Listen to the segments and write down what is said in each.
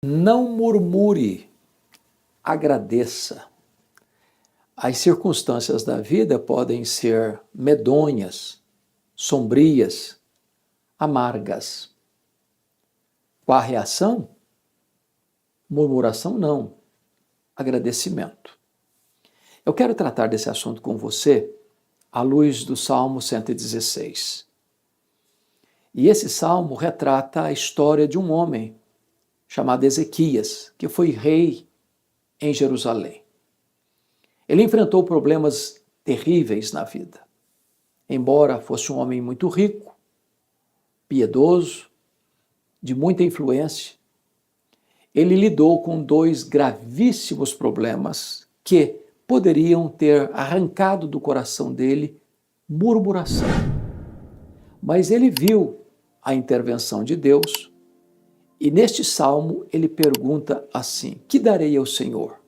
Não murmure, agradeça. As circunstâncias da vida podem ser medonhas, sombrias, amargas. Qual a reação? Murmuração não, agradecimento. Eu quero tratar desse assunto com você à luz do Salmo 116. E esse salmo retrata a história de um homem chamado Ezequias, que foi rei em Jerusalém. Ele enfrentou problemas terríveis na vida. Embora fosse um homem muito rico, piedoso, de muita influência, ele lidou com dois gravíssimos problemas que poderiam ter arrancado do coração dele murmuração. Mas ele viu a intervenção de Deus e neste salmo ele pergunta assim: que darei ao Senhor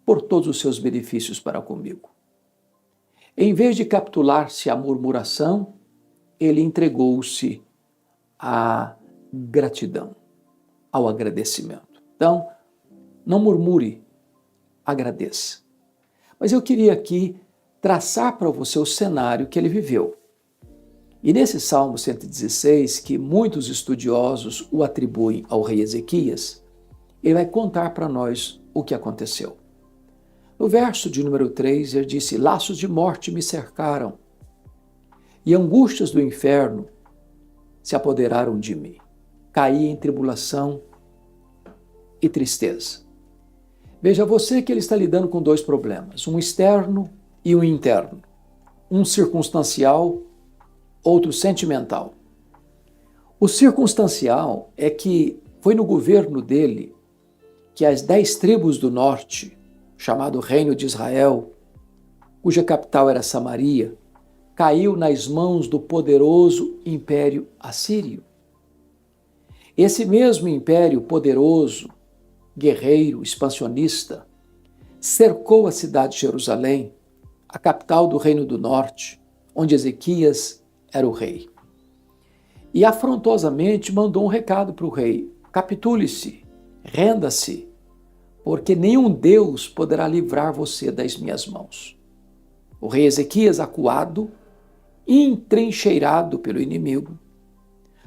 por todos os seus benefícios para comigo? Em vez de capitular-se à murmuração, ele entregou-se à gratidão, ao agradecimento. Então, não murmure, agradeça. Mas eu queria aqui traçar para você o cenário que ele viveu. E nesse Salmo 116, que muitos estudiosos o atribuem ao rei Ezequias, ele vai contar para nós o que aconteceu. No verso de número 3, ele disse: laços de morte me cercaram, e angústias do inferno se apoderaram de mim. Caí em tribulação e tristeza. Veja você que ele está lidando com dois problemas, um externo e um interno. Um circunstancial, outro sentimental. O circunstancial é que foi no governo dele que as 10 tribos do norte, chamado Reino de Israel, cuja capital era Samaria, caiu nas mãos do poderoso Império Assírio. Esse mesmo império poderoso, guerreiro, expansionista, cercou a cidade de Jerusalém, a capital do Reino do Norte, onde Ezequias era o rei. E afrontosamente mandou um recado para o rei: capitule-se, renda-se, porque nenhum Deus poderá livrar você das minhas mãos. O rei Ezequias, acuado, entrincheirado pelo inimigo,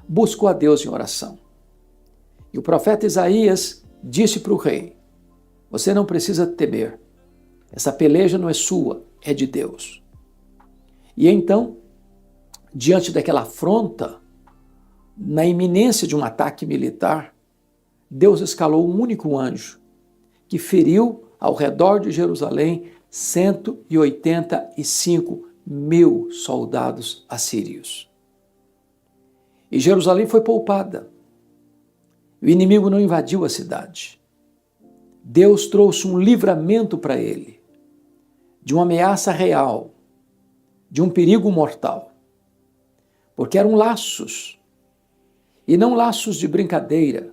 buscou a Deus em oração. E o profeta Isaías disse para o rei: você não precisa temer, essa peleja não é sua, é de Deus. E então, diante daquela afronta, na iminência de um ataque militar, Deus escalou um único anjo que feriu ao redor de Jerusalém 185.000 soldados assírios. E Jerusalém foi poupada. O inimigo não invadiu a cidade. Deus trouxe um livramento para ele de uma ameaça real, de um perigo mortal. Porque eram laços, e não laços de brincadeira,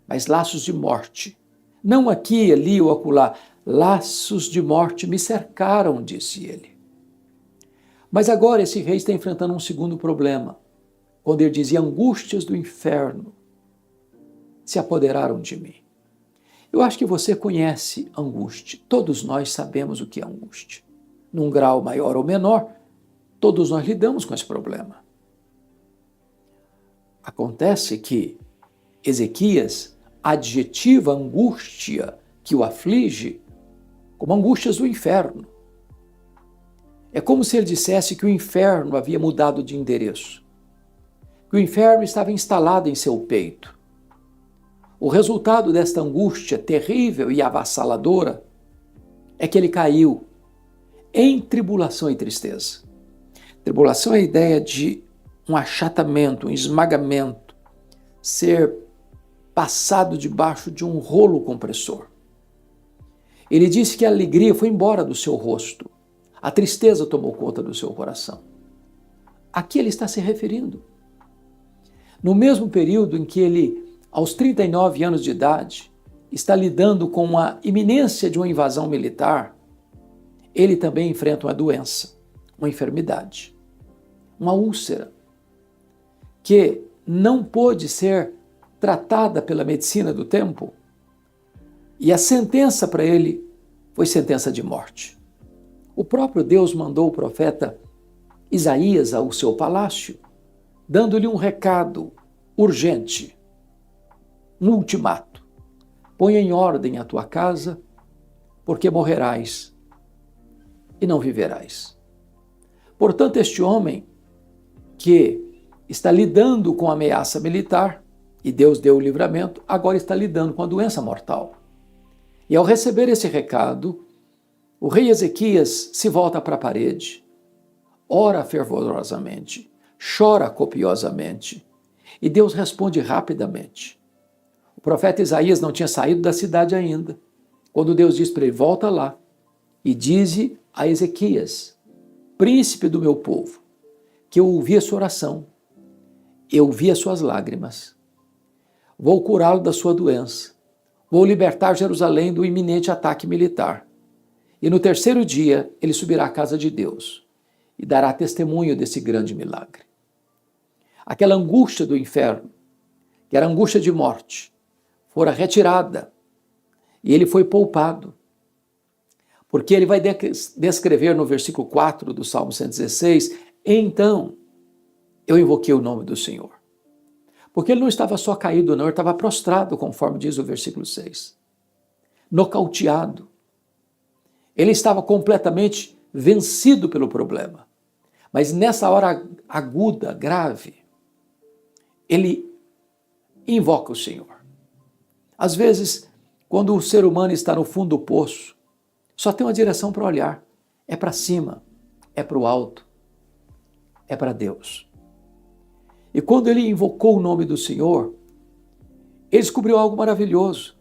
mas laços de morte. Não aqui, ali ou acolá, laços de morte me cercaram, disse ele. Mas agora esse rei está enfrentando um segundo problema, quando ele dizia: angústias do inferno se apoderaram de mim. Eu acho que você conhece angústia. Todos nós sabemos o que é angústia. Num grau maior ou menor, todos nós lidamos com esse problema. Acontece que Ezequias adjetiva a angústia que o aflige como angústias do inferno. É como se ele dissesse que o inferno havia mudado de endereço, que o inferno estava instalado em seu peito. O resultado desta angústia terrível e avassaladora é que ele caiu em tribulação e tristeza. Tribulação é a ideia de um achatamento, um esmagamento, ser passado debaixo de um rolo compressor. Ele disse que a alegria foi embora do seu rosto, a tristeza tomou conta do seu coração. A que ele está se referindo? No mesmo período em que ele, aos 39 anos de idade, está lidando com a iminência de uma invasão militar, ele também enfrenta uma doença, uma enfermidade, uma úlcera, que não pôde ser tratada pela medicina do tempo, e a sentença para ele foi sentença de morte. O próprio Deus mandou o profeta Isaías ao seu palácio, dando-lhe um recado urgente, um ultimato. Põe em ordem a tua casa, porque morrerás e não viverás. Portanto, este homem que está lidando com a ameaça militar, e Deus deu o livramento, agora está lidando com a doença mortal. E ao receber esse recado, o rei Ezequias se volta para a parede, ora fervorosamente, chora copiosamente, e Deus responde rapidamente. O profeta Isaías não tinha saído da cidade ainda, quando Deus diz para ele, volta lá, e dize a Ezequias, príncipe do meu povo, que eu ouvi a sua oração, eu vi as suas lágrimas, vou curá-lo da sua doença, vou libertar Jerusalém do iminente ataque militar, e no terceiro dia ele subirá à casa de Deus e dará testemunho desse grande milagre. Aquela angústia do inferno, que era angústia de morte, fora retirada e ele foi poupado. Porque ele vai descrever no versículo 4 do Salmo 116, então eu invoquei o nome do Senhor. Porque ele não estava só caído, não, ele estava prostrado, conforme diz o versículo 6. Nocauteado. Ele estava completamente vencido pelo problema. Mas nessa hora aguda, grave, ele invoca o Senhor. Às vezes, quando o ser humano está no fundo do poço, só tem uma direção para olhar. É para cima, é para o alto, é para Deus. E quando ele invocou o nome do Senhor, ele descobriu algo maravilhoso,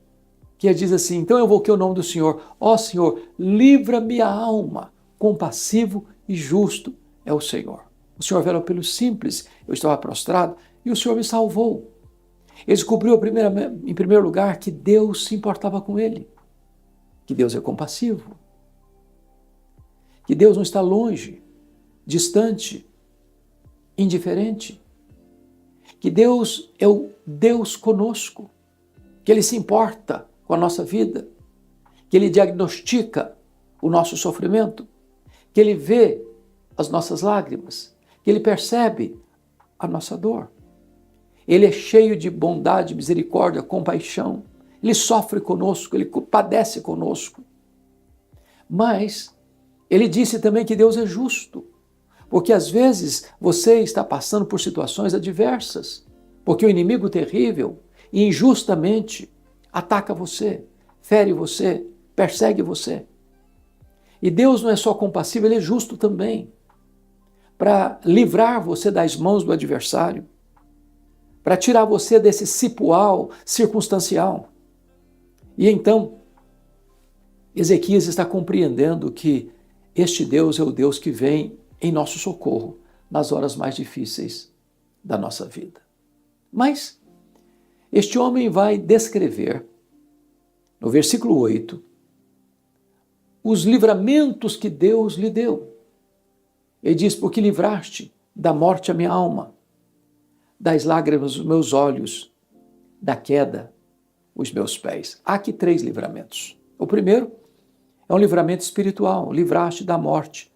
que diz assim, então eu invoquei o nome do Senhor, ó Senhor, livra-me a alma, compassivo e justo é o Senhor. O Senhor veio pelo simples, eu estava prostrado, e o Senhor me salvou. Ele descobriu em primeiro lugar que Deus se importava com ele, que Deus é compassivo, que Deus não está longe, distante, indiferente, que Deus é o Deus conosco, que Ele se importa com a nossa vida, que Ele diagnostica o nosso sofrimento, que Ele vê as nossas lágrimas, que Ele percebe a nossa dor. Ele é cheio de bondade, misericórdia, compaixão. Ele sofre conosco, Ele padece conosco. Mas Ele disse também que Deus é justo, porque às vezes você está passando por situações adversas, porque o inimigo terrível e injustamente ataca você, fere você, persegue você. E Deus não é só compassivo, Ele é justo também, para livrar você das mãos do adversário, para tirar você desse cipoal circunstancial. E então, Ezequias está compreendendo que este Deus é o Deus que vem em nosso socorro nas horas mais difíceis da nossa vida. Mas este homem vai descrever, no versículo 8, os livramentos que Deus lhe deu. Ele diz, porque livraste da morte a minha alma, das lágrimas os meus olhos, da queda os meus pés. Há aqui 3 livramentos. O primeiro é um livramento espiritual, livraste da morte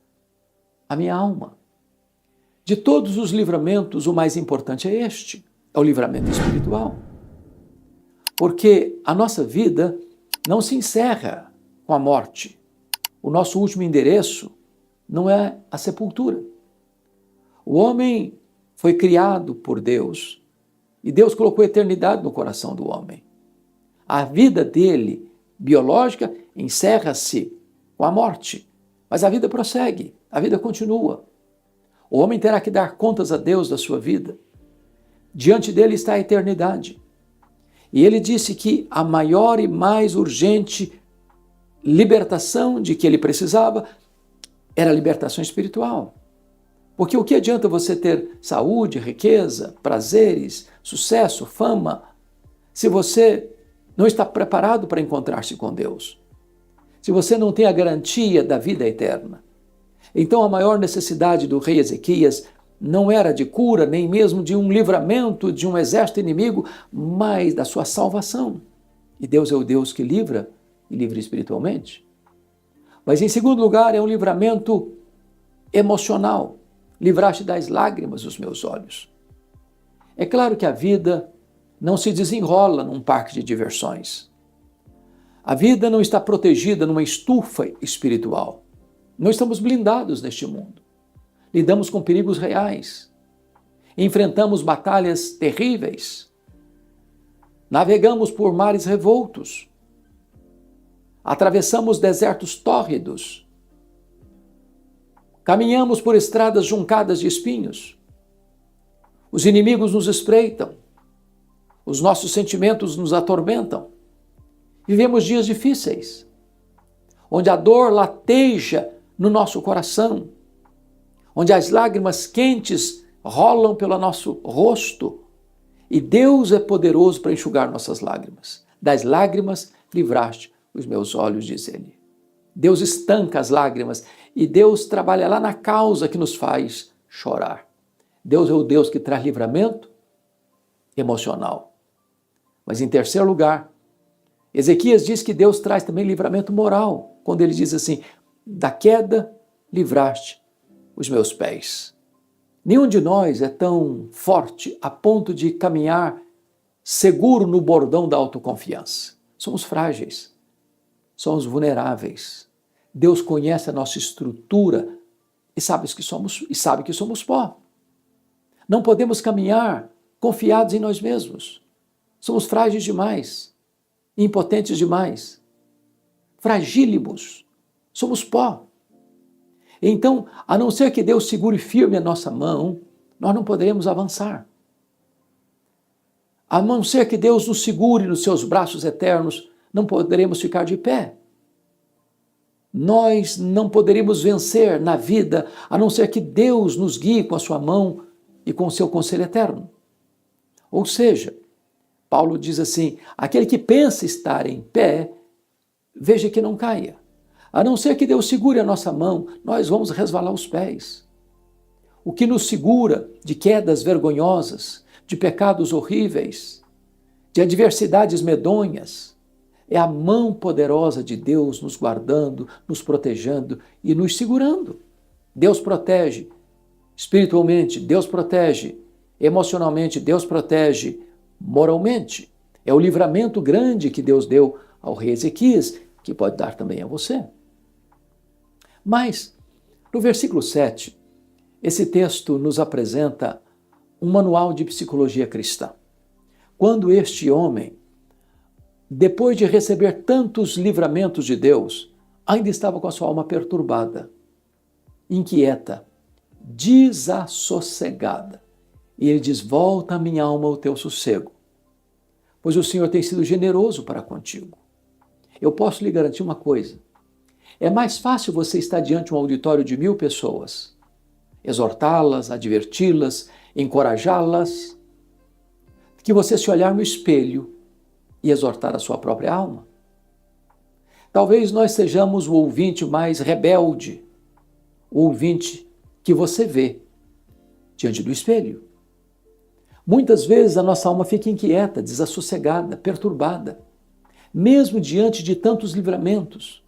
a minha alma. De todos os livramentos, o mais importante é este, é o livramento espiritual. Porque a nossa vida não se encerra com a morte. O nosso último endereço não é a sepultura. O homem foi criado por Deus e Deus colocou a eternidade no coração do homem. A vida dele, biológica, encerra-se com a morte, mas a vida prossegue, a vida continua. O homem terá que dar contas a Deus da sua vida. Diante dele está a eternidade. E ele disse que a maior e mais urgente libertação de que ele precisava era a libertação espiritual. Porque o que adianta você ter saúde, riqueza, prazeres, sucesso, fama, se você não está preparado para encontrar-se com Deus? Se você não tem a garantia da vida eterna? Então a maior necessidade do rei Ezequias não era de cura, nem mesmo de um livramento de um exército inimigo, mas da sua salvação. E Deus é o Deus que livra, e livra espiritualmente. Mas em segundo lugar, é um livramento emocional. Livraste das lágrimas os meus olhos. É claro que a vida não se desenrola num parque de diversões. A vida não está protegida numa estufa espiritual. Não estamos blindados neste mundo. Lidamos com perigos reais. Enfrentamos batalhas terríveis. Navegamos por mares revoltos. Atravessamos desertos tórridos. Caminhamos por estradas juncadas de espinhos. Os inimigos nos espreitam. Os nossos sentimentos nos atormentam. Vivemos dias difíceis, onde a dor lateja no nosso coração, onde as lágrimas quentes rolam pelo nosso rosto, e Deus é poderoso para enxugar nossas lágrimas. Das lágrimas livraste os meus olhos, diz ele. Deus estanca as lágrimas e Deus trabalha lá na causa que nos faz chorar. Deus é o Deus que traz livramento emocional. Mas em terceiro lugar, Ezequias diz que Deus traz também livramento moral, quando ele diz assim: da queda livraste os meus pés. Nenhum de nós é tão forte a ponto de caminhar seguro no bordão da autoconfiança. Somos frágeis, somos vulneráveis. Deus conhece a nossa estrutura e sabe que somos pó. Não podemos caminhar confiados em nós mesmos. Somos frágeis demais, impotentes demais, fragílimos, somos pó. Então, a não ser que Deus segure firme a nossa mão, nós não poderemos avançar. A não ser que Deus nos segure nos seus braços eternos, não poderemos ficar de pé. Nós não poderíamos vencer na vida, a não ser que Deus nos guie com a sua mão e com o seu conselho eterno. Ou seja, Paulo diz assim: aquele que pensa estar em pé, veja que não caia. A não ser que Deus segure a nossa mão, nós vamos resvalar os pés. O que nos segura de quedas vergonhosas, de pecados horríveis, de adversidades medonhas, é a mão poderosa de Deus nos guardando, nos protegendo e nos segurando. Deus protege espiritualmente, Deus protege emocionalmente, Deus protege moralmente. É o livramento grande que Deus deu ao rei Ezequias, que pode dar também a você. Mas, no versículo 7, esse texto nos apresenta um manual de psicologia cristã. Quando este homem, depois de receber tantos livramentos de Deus, ainda estava com a sua alma perturbada, inquieta, desassossegada. E ele diz: volta, minha alma, o teu sossego, pois o Senhor tem sido generoso para contigo. Eu posso lhe garantir uma coisa: é mais fácil você estar diante de um auditório de 1000 pessoas, exortá-las, adverti-las, encorajá-las, que você se olhar no espelho e exortar a sua própria alma. Talvez nós sejamos o ouvinte mais rebelde, o ouvinte que você vê diante do espelho. Muitas vezes a nossa alma fica inquieta, desassossegada, perturbada, mesmo diante de tantos livramentos,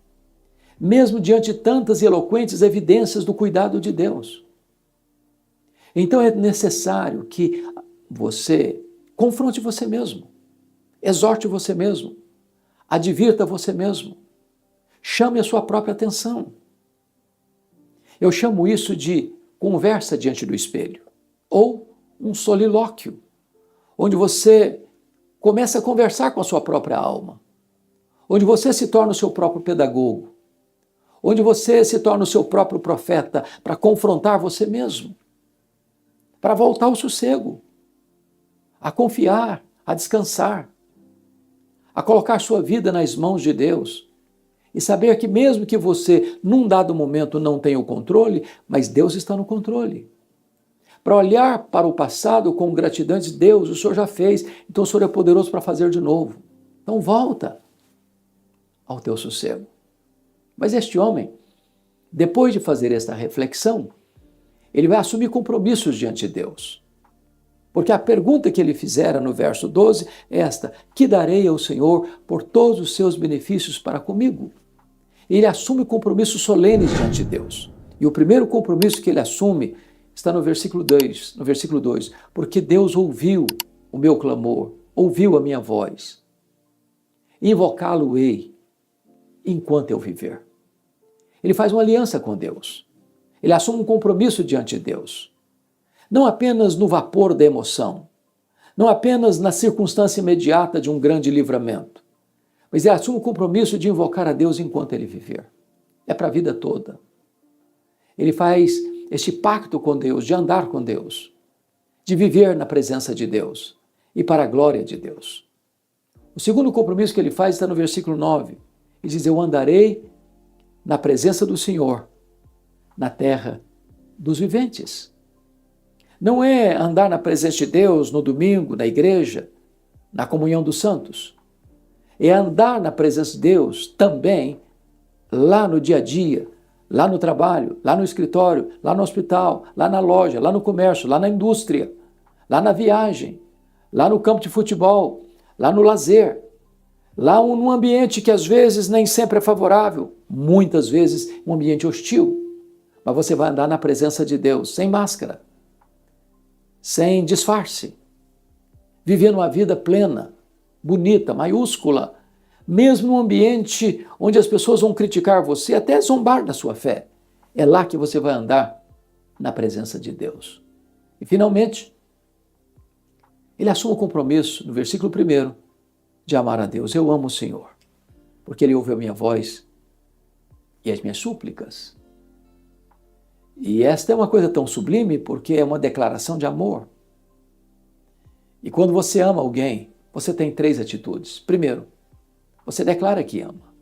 mesmo diante de tantas e eloquentes evidências do cuidado de Deus. Então é necessário que você confronte você mesmo, exorte você mesmo, advirta você mesmo, chame a sua própria atenção. Eu chamo isso de conversa diante do espelho, ou um solilóquio, onde você começa a conversar com a sua própria alma, onde você se torna o seu próprio pedagogo, onde você se torna o seu próprio profeta para confrontar você mesmo, para voltar ao sossego, a confiar, a descansar, a colocar sua vida nas mãos de Deus e saber que mesmo que você, num dado momento, não tenha o controle, mas Deus está no controle. Para olhar para o passado com gratidão e dizer: Deus, o Senhor já fez, então o Senhor é poderoso para fazer de novo. Então volta ao teu sossego. Mas este homem, depois de fazer esta reflexão, Ele vai assumir compromissos diante de Deus. Porque a pergunta que ele fizera no verso 12 é esta: que darei ao Senhor por todos os seus benefícios para comigo? Ele assume compromissos solenes diante de Deus. E o primeiro compromisso que ele assume está no versículo 2, porque Deus ouviu o meu clamor, ouviu a minha voz. Invocá-lo-ei enquanto eu viver. Ele faz uma aliança com Deus. Ele assume um compromisso diante de Deus. Não apenas no vapor da emoção, não apenas na circunstância imediata de um grande livramento, mas ele assume o compromisso de invocar a Deus enquanto ele viver. É para a vida toda. Ele faz este pacto com Deus, de andar com Deus, de viver na presença de Deus e para a glória de Deus. O segundo compromisso que ele faz está no versículo 9. Ele diz: eu andarei na presença do Senhor, na terra dos viventes. Não é andar na presença de Deus no domingo, na igreja, na comunhão dos santos. É andar na presença de Deus também lá no dia a dia, lá no trabalho, lá no escritório, lá no hospital, lá na loja, lá no comércio, lá na indústria, lá na viagem, lá no campo de futebol, lá no lazer, lá num ambiente que às vezes nem sempre é favorável, muitas vezes um ambiente hostil. Mas você vai andar na presença de Deus, sem máscara, sem disfarce, vivendo uma vida plena, bonita, maiúscula, mesmo num ambiente onde as pessoas vão criticar você, até zombar da sua fé. É lá que você vai andar na presença de Deus. E finalmente, ele assume o compromisso, no versículo 1, de amar a Deus. Eu amo o Senhor, porque Ele ouve a minha voz e as minhas súplicas. E esta é uma coisa tão sublime porque é uma declaração de amor. E quando você ama alguém, você tem 3 atitudes. Primeiro, você declara que ama.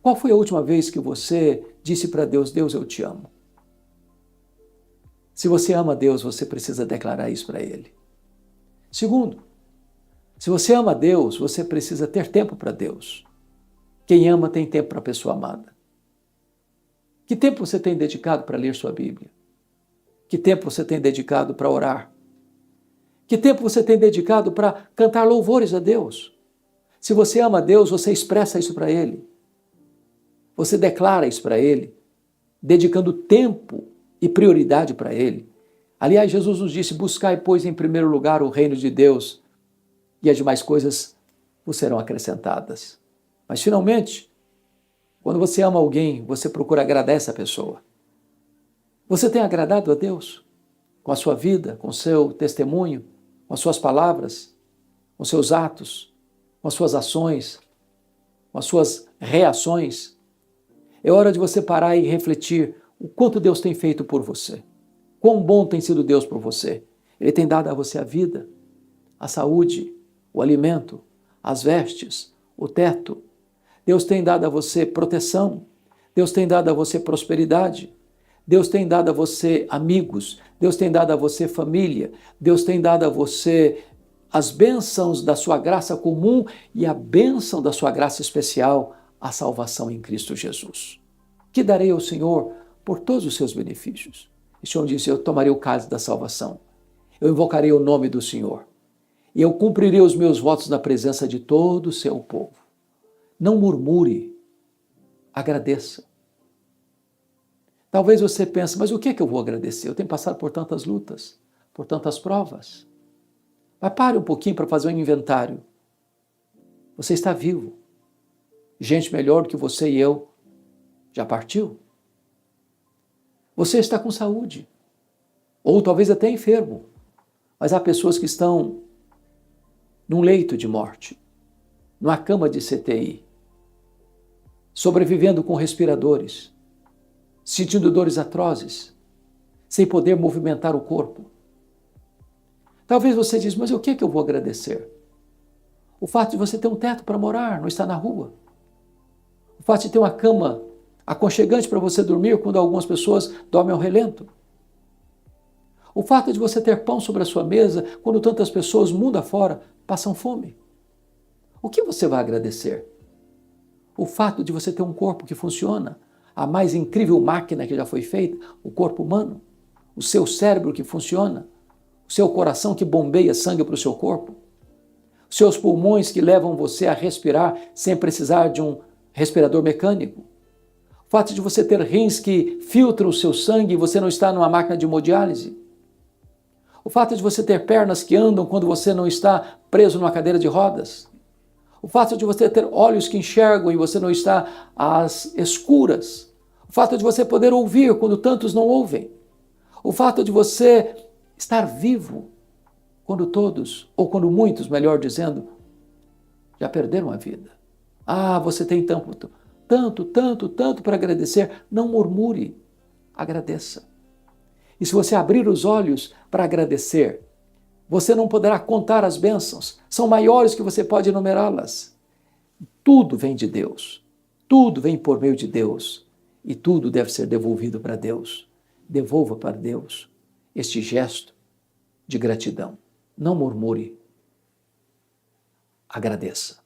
Qual foi a última vez que você disse para Deus: Deus, eu te amo? Se você ama Deus, você precisa declarar isso para Ele. Segundo, se você ama Deus, você precisa ter tempo para Deus. Quem ama tem tempo para a pessoa amada. Que tempo você tem dedicado para ler sua Bíblia? Que tempo você tem dedicado para orar? Que tempo você tem dedicado para cantar louvores a Deus? Se você ama a Deus, você expressa isso para Ele. Você declara isso para Ele, dedicando tempo e prioridade para Ele. Aliás, Jesus nos disse: buscai, pois, em primeiro lugar o reino de Deus, e as demais coisas vos serão acrescentadas. Mas, finalmente, quando você ama alguém, você procura agradar essa pessoa. Você tem agradado a Deus com a sua vida, com o seu testemunho, com as suas palavras, com os seus atos, com as suas ações, com as suas reações? É hora de você parar e refletir o quanto Deus tem feito por você. Quão bom tem sido Deus por você. Ele tem dado a você a vida, a saúde, o alimento, as vestes, o teto. Deus tem dado a você proteção. Deus tem dado a você prosperidade. Deus tem dado a você amigos. Deus tem dado a você família. Deus tem dado a você as bênçãos da sua graça comum e a bênção da sua graça especial, a salvação em Cristo Jesus. Que darei ao Senhor por todos os seus benefícios? O Senhor disse: eu tomarei o cálice da salvação. Eu invocarei o nome do Senhor. E eu cumprirei os meus votos na presença de todo o seu povo. Não murmure, agradeça. Talvez você pense: mas o que é que eu vou agradecer? Eu tenho passado por tantas lutas, por tantas provas. Mas pare um pouquinho para fazer um inventário. Você está vivo. Gente melhor do que você e eu já partiu. Você está com saúde. Ou talvez até enfermo. Mas há pessoas que estão num leito de morte, numa cama de CTI, sobrevivendo com respiradores, sentindo dores atrozes, sem poder movimentar o corpo. Talvez você diz: mas o que é que eu vou agradecer? O fato de você ter um teto para morar, não estar na rua. O fato de ter uma cama aconchegante para você dormir quando algumas pessoas dormem ao relento. O fato de você ter pão sobre a sua mesa quando tantas pessoas, mundo afora, passam fome. O que você vai agradecer? O fato de você ter um corpo que funciona, a mais incrível máquina que já foi feita, o corpo humano. o seu cérebro que funciona, o seu coração que bombeia sangue para o seu corpo, os seus pulmões que levam você a respirar sem precisar de um respirador mecânico, o fato de você ter rins que filtram o seu sangue e você não está numa máquina de hemodiálise, o fato de você ter pernas que andam quando você não está preso numa cadeira de rodas, o fato de você ter olhos que enxergam e você não está às escuras, o fato de você poder ouvir quando tantos não ouvem, o fato de você estar vivo quando todos, ou quando muitos, melhor dizendo, já perderam a vida. Ah, você tem tanto para agradecer. Não murmure, agradeça. E se você abrir os olhos para agradecer, você não poderá contar as bênçãos, são maiores que você pode enumerá-las. Tudo vem de Deus, tudo vem por meio de Deus e tudo deve ser devolvido para Deus. Devolva para Deus este gesto de gratidão. Não murmure, agradeça.